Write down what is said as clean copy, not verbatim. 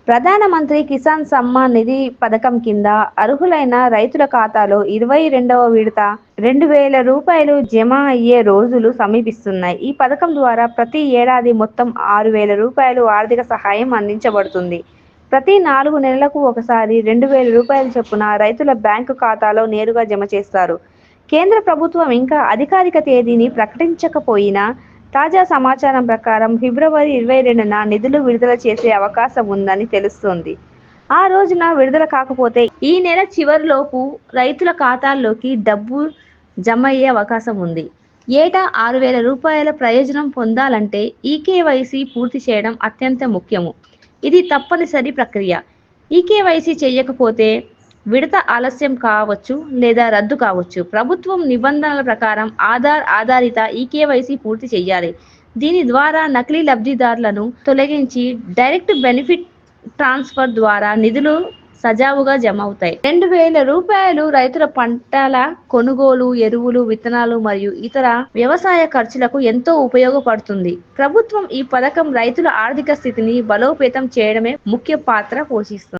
ప్రధానమంత్రి కిసాన్ సమ్మాన్ నిధి పథకం కింద అర్హులైన రైతుల ఖాతాలో 22వ విడత రూ. 2,000 జమ అయ్యే రోజులు సమీపిస్తున్నాయి. ఈ పథకం ద్వారా ప్రతి ఏడాది మొత్తం రూ. 6,000 ఆర్థిక సహాయం అందించబడుతుంది. ప్రతి 4 నెలలకు ఒకసారి రూ. 2,000 చొప్పున రైతుల బ్యాంకు ఖాతాలో నేరుగా జమ చేస్తారు. కేంద్ర ప్రభుత్వం ఇంకా అధికారిక తేదీని ప్రకటించకపోయినా తాజా సమాచారం ప్రకారం ఫిబ్రవరి 22న నిధులు విడుదల చేసే అవకాశం ఉందని తెలుస్తోంది. ఆ రోజున విడుదల కాకపోతే ఈ నెల చివరిలోపు రైతుల ఖాతాల్లోకి డబ్బు జమయ్యే అవకాశం ఉంది. ఏటా రూ. 6,000 ప్రయోజనం పొందాలంటే ఈకేవైసీ పూర్తి చేయడం అత్యంత ముఖ్యము. ఇది తప్పనిసరి ప్రక్రియ. ఈకేవైసీ చేయకపోతే విడత ఆలస్యం కావచ్చు లేదా రద్దు కావచ్చు. ప్రభుత్వం నిబంధనల ప్రకారం ఆధార్ ఆధారిత ఈకేవైసీ పూర్తి చేయాలి. దీని ద్వారా నకిలీ లబ్ధిదారులను తొలగించి డైరెక్ట్ బెనిఫిట్ ట్రాన్స్ఫర్ ద్వారా నిధులు సజావుగా జమ అవుతాయి. రూ. 2,000 రైతుల పంటల కొనుగోలు, ఎరువులు, విత్తనాలు మరియు ఇతర వ్యవసాయ ఖర్చులకు ఎంతో ఉపయోగపడుతుంది. ప్రభుత్వం ఈ పథకం రైతుల ఆర్థిక స్థితిని బలోపేతం చేయడమే ముఖ్య పాత్ర పోషిస్తుంది.